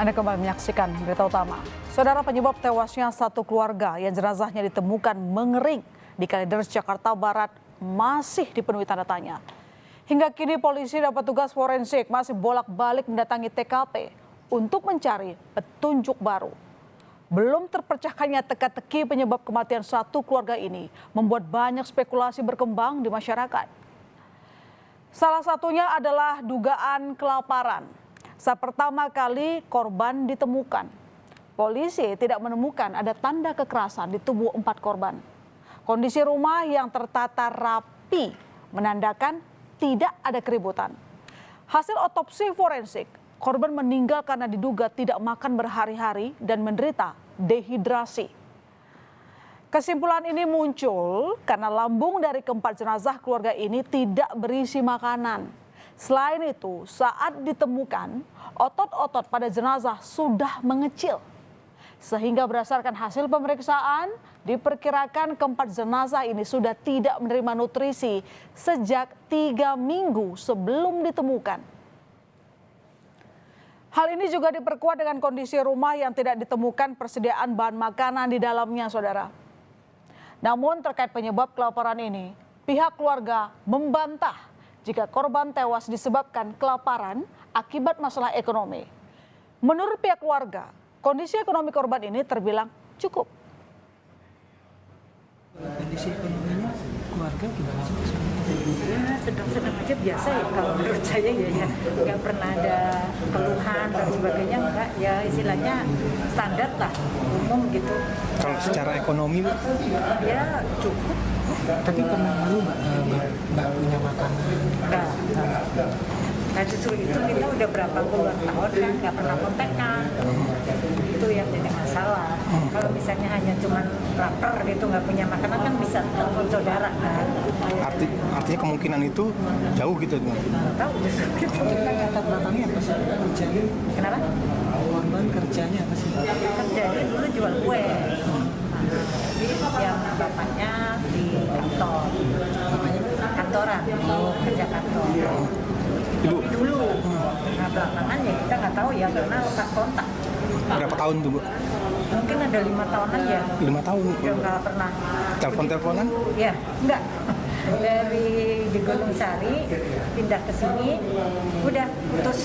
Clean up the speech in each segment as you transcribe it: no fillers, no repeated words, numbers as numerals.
Anda kembali menyaksikan berita utama. Saudara, penyebab tewasnya satu keluarga yang jenazahnya ditemukan mengering di Kalideres, Jakarta Barat masih dipenuhi tanda tanya. Hingga kini polisi dan petugas forensik masih bolak-balik mendatangi TKP untuk mencari petunjuk baru. Belum terpecahkannya teka-teki penyebab kematian satu keluarga ini membuat banyak spekulasi berkembang di masyarakat. Salah satunya adalah dugaan kelaparan. Saat pertama kali korban ditemukan, polisi tidak menemukan ada tanda kekerasan di tubuh 4 korban. Kondisi rumah yang tertata rapi menandakan tidak ada keributan. Hasil otopsi forensik, korban meninggal karena diduga tidak makan berhari-hari dan menderita dehidrasi. Kesimpulan ini muncul karena lambung dari keempat jenazah keluarga ini tidak berisi makanan. Selain itu, saat ditemukan, otot-otot pada jenazah sudah mengecil. Sehingga berdasarkan hasil pemeriksaan, diperkirakan keempat jenazah ini sudah tidak menerima nutrisi sejak 3 minggu sebelum ditemukan. Hal ini juga diperkuat dengan kondisi rumah yang tidak ditemukan persediaan bahan makanan di dalamnya, saudara. Namun terkait penyebab kelaparan ini, pihak keluarga membantah jika korban tewas disebabkan kelaparan akibat masalah ekonomi. Menurut pihak keluarga, kondisi ekonomi korban ini terbilang cukup. Kondisi ekonominya keluarga gimana sih? Ya sedang-sedang aja biasa ya kalau menurut saya ya nggak pernah ada keluhan dan sebagainya, enggak, ya istilahnya standar lah, umum gitu. Kalau secara ekonomi Ya cukup. tapi pernah lalu mbak punya makanan? Enggak. Nah justru itu kita udah berapa puluhan tahun kan nggak pernah kontekan. Itu yang jadi masalah. Kalau misalnya hanya cuman lapar gitu nggak punya makanan kan bisa telepon saudara kan. Artinya kemungkinan itu jauh gitu dong. Tahu justru gitu. Latar belakangnya apa sih kerjanya? Kenapa? Korban kerjanya apa sih? Kerjanya dulu jual kue. Yang bapaknya di kantor. Kantoran. Kerja kantor. Ibu Dulu. Nah belakangan ya kita nggak tahu ya karena lepas kontak. berapa tahun tuh, Bu? Mungkin ada 5 tahunan ya. 5 tahun. Udah nggak pernah. Telepon-teleponan? Ya, enggak. Dari di Gunung Sari pindah ke sini, udah putus.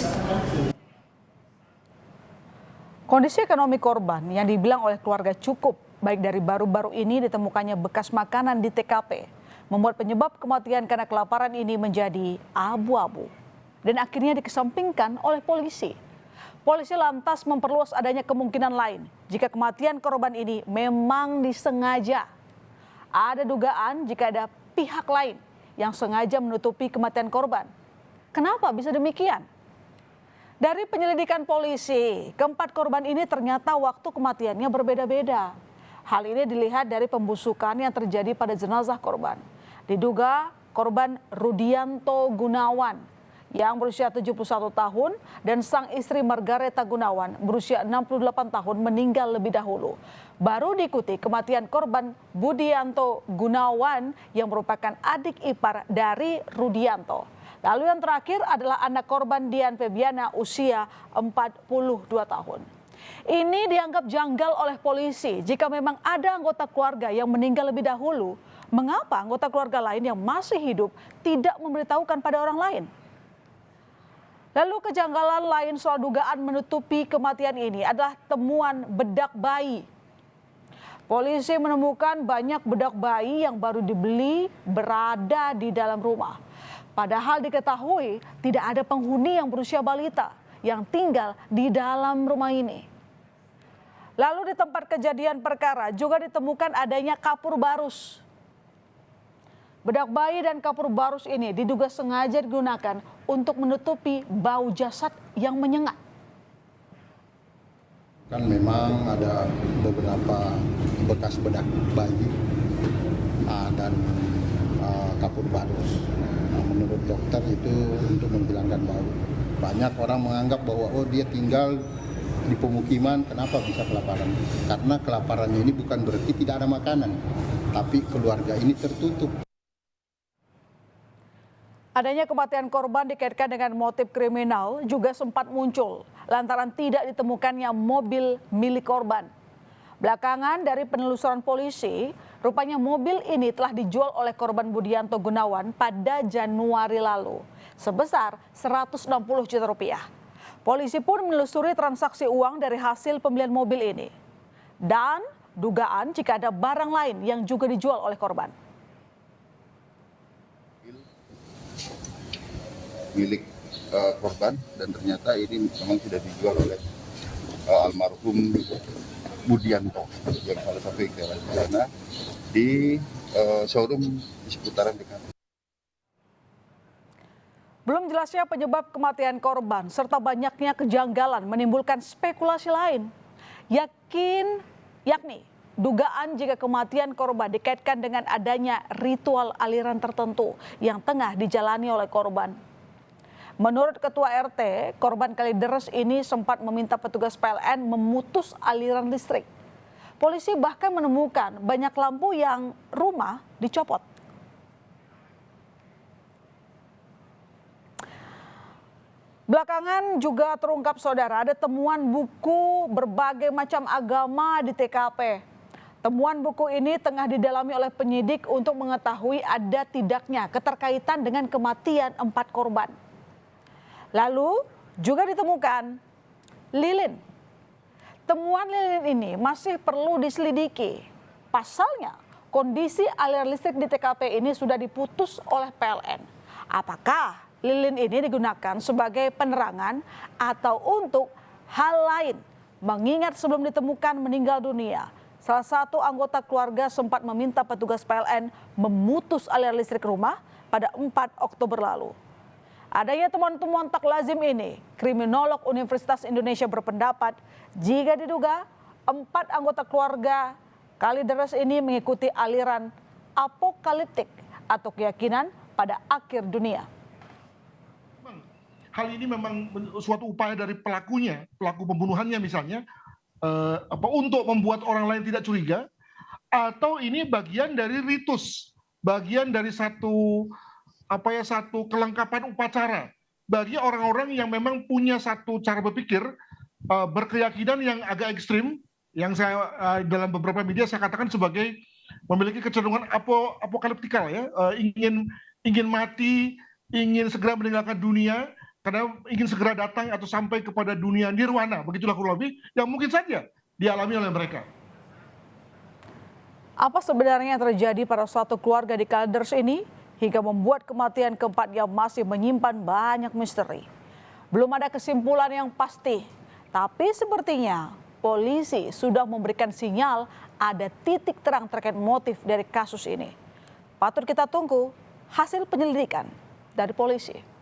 Kondisi ekonomi korban yang dibilang oleh keluarga cukup, baik dari baru-baru ini ditemukannya bekas makanan di TKP, membuat penyebab kematian karena kelaparan ini menjadi abu-abu dan akhirnya dikesampingkan oleh polisi. Polisi lantas memperluas adanya kemungkinan lain jika kematian korban ini memang disengaja. Ada dugaan jika ada pihak lain yang sengaja menutupi kematian korban. Kenapa bisa demikian? Dari penyelidikan polisi, keempat korban ini ternyata waktu kematiannya berbeda-beda. Hal ini dilihat dari pembusukan yang terjadi pada jenazah korban. Diduga korban Rudianto Gunawan yang berusia 71 tahun dan sang istri Margareta Gunawan berusia 68 tahun meninggal lebih dahulu. Baru diikuti kematian korban Budianto Gunawan yang merupakan adik ipar dari Rudianto. Lalu yang terakhir adalah anak korban Dian Febiana usia 42 tahun. Ini dianggap janggal oleh polisi jika memang ada anggota keluarga yang meninggal lebih dahulu. Mengapa anggota keluarga lain yang masih hidup tidak memberitahukan pada orang lain? Lalu kejanggalan lain soal dugaan menutupi kematian ini adalah temuan bedak bayi. Polisi menemukan banyak bedak bayi yang baru dibeli berada di dalam rumah. Padahal diketahui tidak ada penghuni yang berusia balita yang tinggal di dalam rumah ini. Lalu di tempat kejadian perkara juga ditemukan adanya kapur barus. Bedak bayi dan kapur barus ini diduga sengaja digunakan untuk menutupi bau jasad yang menyengat. Kan memang ada beberapa bekas bedak bayi dan kapur barus. Menurut dokter itu untuk menghilangkan bau. Banyak orang menganggap bahwa dia tinggal di pemukiman, kenapa bisa kelaparan? Karena kelaparannya ini bukan berarti tidak ada makanan, tapi keluarga ini tertutup. Adanya kematian korban dikaitkan dengan motif kriminal juga sempat muncul lantaran tidak ditemukannya mobil milik korban. Belakangan dari penelusuran polisi, rupanya mobil ini telah dijual oleh korban Budianto Gunawan pada Januari lalu sebesar 160 juta rupiah. Polisi pun menelusuri transaksi uang dari hasil pembelian mobil ini dan dugaan jika ada barang lain yang juga dijual oleh korban. Milik korban dan ternyata ini memang sudah dijual oleh almarhum Budianto yang salah satu yang di sana di showroom di seputaran dekat. Belum jelasnya penyebab kematian korban serta banyaknya kejanggalan menimbulkan spekulasi lain. Yakni dugaan jika kematian korban dikaitkan dengan adanya ritual aliran tertentu yang tengah dijalani oleh korban. Menurut Ketua RT, korban Kalideres ini sempat meminta petugas PLN memutus aliran listrik. Polisi bahkan menemukan banyak lampu yang rumah dicopot. Belakangan juga terungkap saudara ada temuan buku berbagai macam agama di TKP. Temuan buku ini tengah didalami oleh penyidik untuk mengetahui ada tidaknya keterkaitan dengan kematian 4 korban. Lalu juga ditemukan lilin. Temuan lilin ini masih perlu diselidiki. Pasalnya kondisi aliran listrik di TKP ini sudah diputus oleh PLN. Apakah lilin ini digunakan sebagai penerangan atau untuk hal lain? Mengingat sebelum ditemukan meninggal dunia, salah satu anggota keluarga sempat meminta petugas PLN memutus aliran listrik rumah pada 4 Oktober lalu. Adanya temuan-temuan tak lazim ini, kriminolog Universitas Indonesia berpendapat jika diduga 4 anggota keluarga Kalideres ini mengikuti aliran apokaliptik atau keyakinan pada akhir dunia. Hal ini memang suatu upaya dari pelakunya, pelaku pembunuhannya misalnya, untuk membuat orang lain tidak curiga, atau ini bagian dari ritus, bagian dari satu kelengkapan upacara bagi orang-orang yang memang punya satu cara berpikir berkeyakinan yang agak ekstrim, yang saya dalam beberapa media saya katakan sebagai memiliki kecenderungan apokaliptikal ya, ingin mati, ingin segera meninggalkan dunia karena ingin segera datang atau sampai kepada dunia nirwana, begitulah kurang lebih yang mungkin saja dialami oleh mereka. Apa sebenarnya yang terjadi pada suatu keluarga di Kalideres ini hingga membuat kematian keempat yang masih menyimpan banyak misteri? Belum ada kesimpulan yang pasti, tapi sepertinya polisi sudah memberikan sinyal ada titik terang terkait motif dari kasus ini. Patut kita tunggu hasil penyelidikan dari polisi.